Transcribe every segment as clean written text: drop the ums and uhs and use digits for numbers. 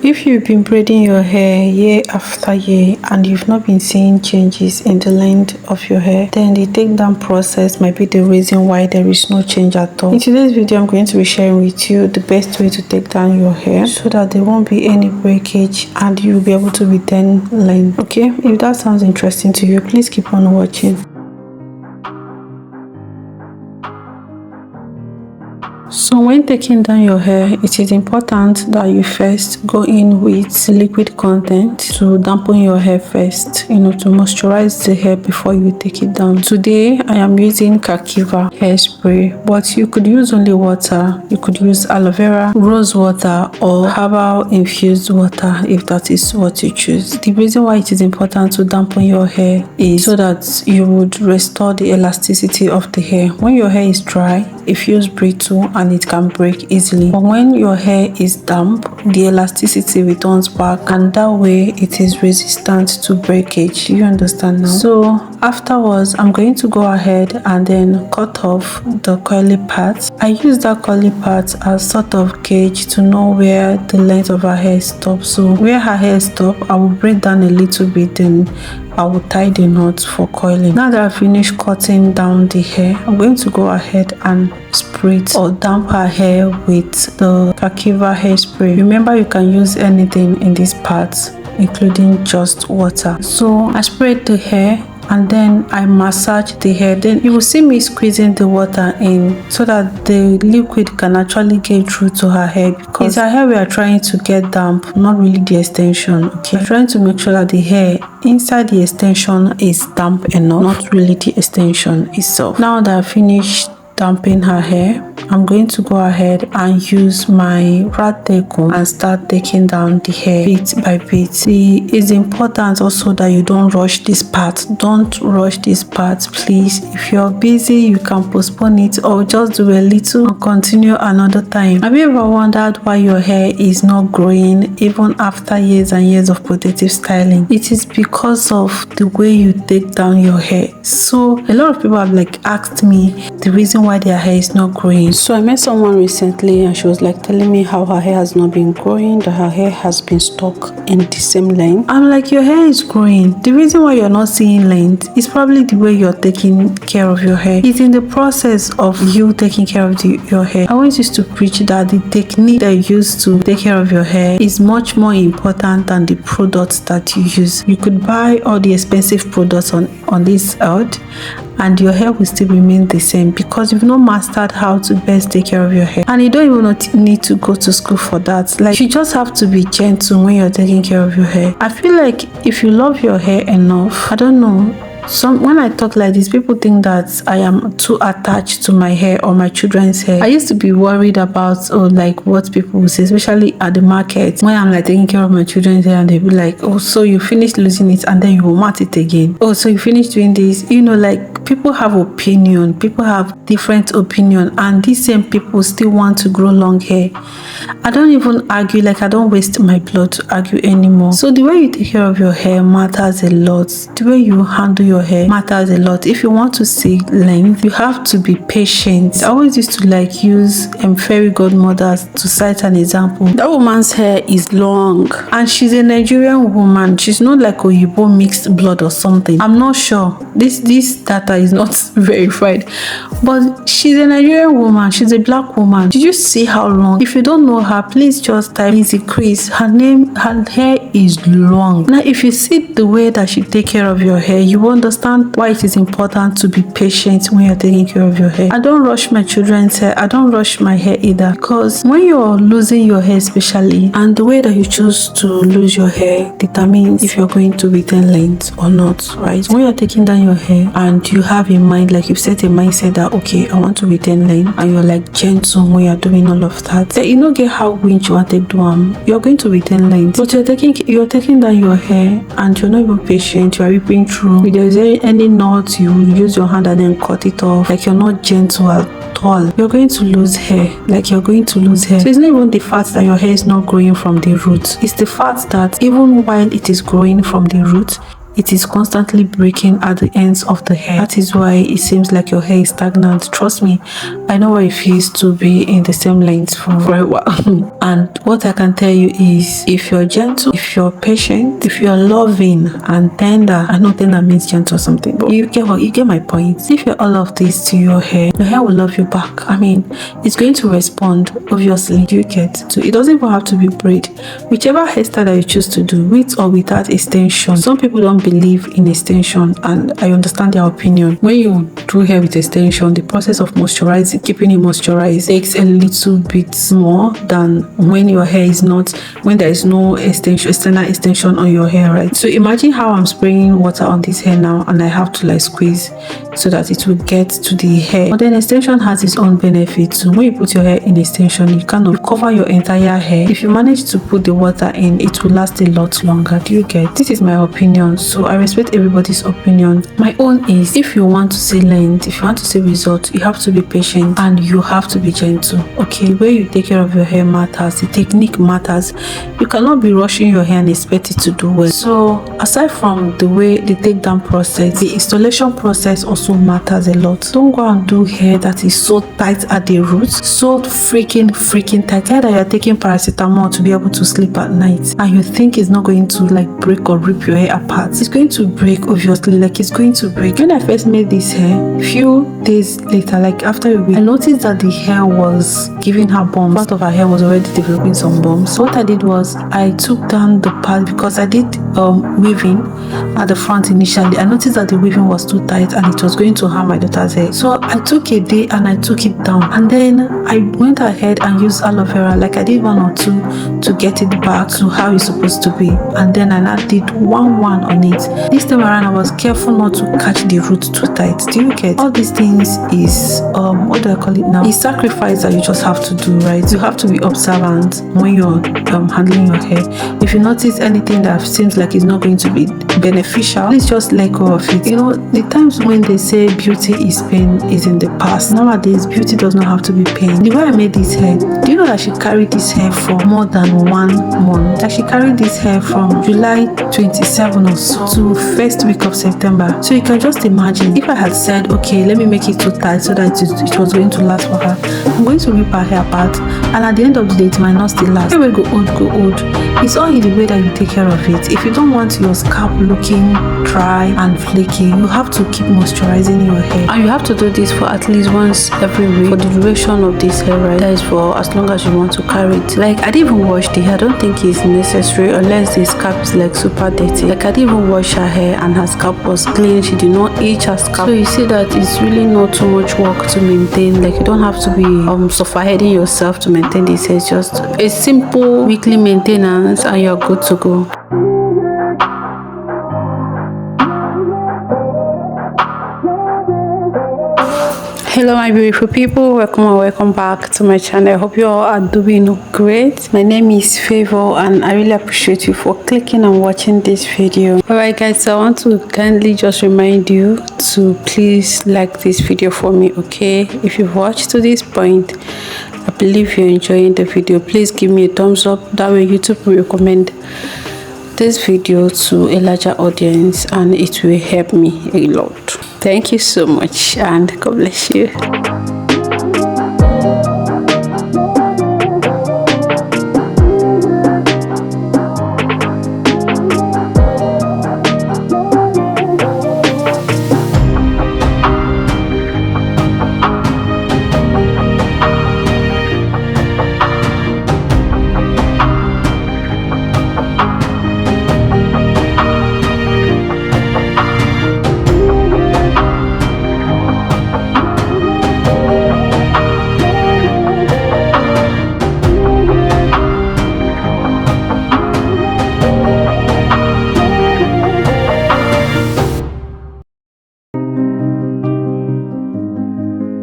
If you've been braiding your hair year after year and you've not been seeing changes in the length of your hair, then the takedown process might be the reason why there is no change at all. In today's video, I'm going to be sharing with you the best way to take down your hair so that there won't be any breakage and you'll be able to retain length. Okay, if that sounds interesting to you, please keep on watching. So when taking down your hair, it is important that you first go in with liquid content to dampen your hair first, to moisturize the hair before you take it down. Today I am using Kakiva hairspray, but you could use only water. You could use aloe vera, rose water, or herbal infused water if that is what you choose. The reason why it is important to dampen your hair is so that you would restore the elasticity of the hair. When your hair is dry, it feels brittle and it can break easily, but when your hair is damp, the elasticity returns back, and that way it is resistant to breakage. Do you understand now? So afterwards, I'm going to go ahead and then cut off the curly part. I use that curly part as sort of gauge to know where the length of her hair stops. So where her hair stops, I will braid down a little bit, then I will tie the knot for coiling. Now that I've finished cutting down the hair, I'm going to go ahead and spritz or damp her hair with the Kakiva hairspray. Remember, you can use anything in this part, including just water. So I sprayed the hair and then I massage the hair. Then you will see me squeezing the water in so that the liquid can actually get through to her hair, because it's her hair we are trying to get damp, not really the extension. Okay, we're trying to make sure that the hair inside the extension is damp enough, not really the extension itself. Now that I've finished damping her hair, I'm going to go ahead and use my rat tail comb and start taking down the hair bit by bit. It is important also that you don't rush this part. Don't rush this part, please. If you're busy, you can postpone it or just do a little and continue another time. Have you ever wondered why your hair is not growing even after years and years of protective styling? It is because of the way you take down your hair. So a lot of people have asked me the reason why their hair is not growing. So I met someone recently and she was telling me how her hair has not been growing, that her hair has been stuck in the same length. I'm like, your hair is growing. The reason why you're not seeing length is probably the way you're taking care of your hair. It's in the process of you taking care of your hair. I always used to preach that the technique that you use to take care of your hair is much more important than the products that you use. You could buy all the expensive products on this earth and your hair will still remain the same because you've not mastered how to best take care of your hair. And you don't even need to go to school for that. You just have to be gentle when you're taking care of your hair. I feel like if you love your hair enough, I don't know, when I talk like this, people think that I am too attached to my hair or my children's hair. I used to be worried about what people will say, especially at the market when I'm taking care of my children's hair, and they be like, oh, so you finished losing it and then you will mat it again. Oh, so you finished doing this. People have opinion, people have different opinion, and these same people still want to grow long hair. I don't even argue, I don't waste my blood to argue anymore. So the way you take care of your hair matters a lot. The way you handle your hair matters a lot. If you want to see length, you have to be patient. I always used to use fairy godmothers to cite an example. That woman's hair is long and she's a Nigerian woman. She's not Oyibo mixed blood or something. I'm not sure. This data is not verified, but she's a Nigerian woman. She's a black woman. Did you see how long? If you don't know her, please just type Lizzy Chris. Her hair is long. Now if you see the way that she take care of your hair, you understand why it is important to be patient when you're taking care of your hair. I don't rush my children's hair. I don't rush my hair either, because when you're losing your hair especially, and the way that you choose to lose your hair determines if you're going to retain length or not, right? When you're taking down your hair and you have in mind, you've set a mindset that okay, I want to retain length, and you're gentle when you're doing all of that, you don't get how winch you want to do you're going to retain length, but you're taking down your hair and you're not even patient. You're ripping through. If there's any knot, you use your hand and then cut it off. You're not gentle at all. You're going to lose hair. You're going to lose hair. So it's not even the fact that your hair is not growing from the root. It's the fact that even while it is growing from the root, it is constantly breaking at the ends of the hair. That is why it seems like your hair is stagnant. Trust me, I know what it feels to be in the same length for a while. And what I can tell you is, if you're gentle, if you're patient, if you're loving and tender, I know tender means gentle or something, but you get my point. If you're all of this to your hair will love you back. I mean, it's going to respond, obviously. You get to, it doesn't even have to be braid. Whichever hairstyle that you choose to do, with or without extension. Some people don't believe in extension, and I understand their opinion. When you do hair with extension, the process of moisturizing, keeping it moisturized, takes a little bit more than when your hair is not, when there is no external extension on your hair, right? So imagine how I'm spraying water on this hair now, and I have to like squeeze so that it will get to the hair. But then extension has its own benefits. So when you put your hair in extension, you kind of cover your entire hair. If you manage to put the water in, it will last a lot longer. Do you get? This is my opinion, so I respect everybody's opinion. My own is, if you want to see length, if you want to see results, you have to be patient and you have to be gentle. Okay, where you take care of your hair matters, the technique matters. You cannot be rushing your hair and expect it to do well. So aside from the way the takedown process, the installation process also matters a lot. Don't go and do hair that is so tight at the roots, so freaking tight. Hair that you're taking paracetamol to be able to sleep at night, and you think it's not going to like break or rip your hair apart. It's going to break, obviously. Like, it's going to break. When I first made this hair, few days later, like after a week, I noticed that the hair was giving her bumps. Part of her hair was already developing some bumps. So what I did was, I took down the part, because I did weaving at the front initially. I noticed that the weaving was too tight and it was going to harm my daughter's hair. So I took a day and I took it down, and then I went ahead and used aloe vera. Like, I did 1 or 2 to get it back to how it's supposed to be, and then I now did one on it. This time around, I was careful not to catch the roots too tight. Do you get? All these things is what do I call it now? It's sacrifice that you just have to do, right? You have to be observant when you're handling your hair. If you notice anything that seems like it's not going to be beneficial, please just let go of it. You know, the times when they say beauty is pain is in the past. Nowadays, beauty does not have to be pain. The way I made this hair, do you know that she carried this hair for more than 1 month? Like, she carried this hair from July 27 or so to first week of September. So you can just imagine, if I had said, okay, let me make it too tight so that it was going to last for her, I'm going to rip her hair apart, and at the end of the day, it might not still last. Hair will go old. It's all in the way that you take care of it. If you don't want your scalp looking dry and flaky, you have to keep moisturizing your hair, and you have to do this for at least once every week for the duration of this hair, right? That is for as long as you want to carry it. Like, I didn't even wash the hair. I don't think it's necessary unless the scalp is like super dirty. Like, I didn't even wash her hair and her scalp was clean. She did not itch her scalp. So you see that it's really not too much work to maintain. Like, you don't have to be suffocating yourself to maintain this hair. It's just a simple weekly maintenance and you're good to go. Hello my beautiful people, welcome back to my channel. I hope you all are doing great. My name is Favor and I really appreciate you for clicking and watching this video. Alright guys, so I want to kindly just remind you to please like this video for me, okay? If you've watched to this point, I believe you're enjoying the video. Please give me a thumbs up. That way YouTube will recommend this video to a larger audience and it will help me a lot. Thank you so much and God bless you.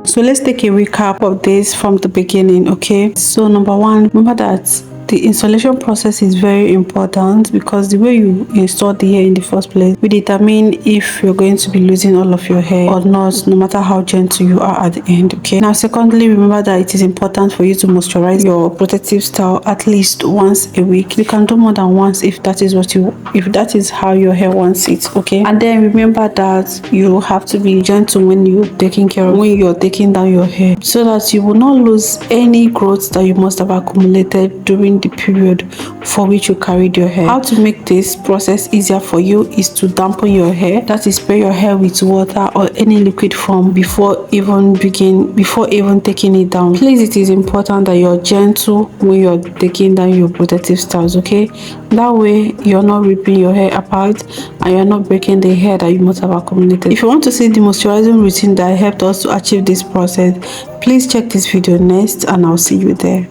So let's take a recap of this from the beginning, okay? So number one, remember that The installation process is very important because the way you install the hair in the first place will determine if you're going to be losing all of your hair or not, no matter how gentle you are at the end. Okay, now secondly, remember that it is important for you to moisturize your protective style at least once a week. You can do more than once if that is how your hair wants it. Okay, and then remember that you have to be gentle when you're taking down your hair, so that you will not lose any growth that you must have accumulated during the period for which you carried your hair. How to make this process easier for you is to dampen your hair, that is, spray your hair with water or any liquid form before even taking it down. Please, it is important that you're gentle when you're taking down your protective styles. Okay, that way you're not ripping your hair apart and you're not breaking the hair that you must have accumulated. If you want to see the moisturizing routine that helped us to achieve this process, please check this video next and I'll see you there.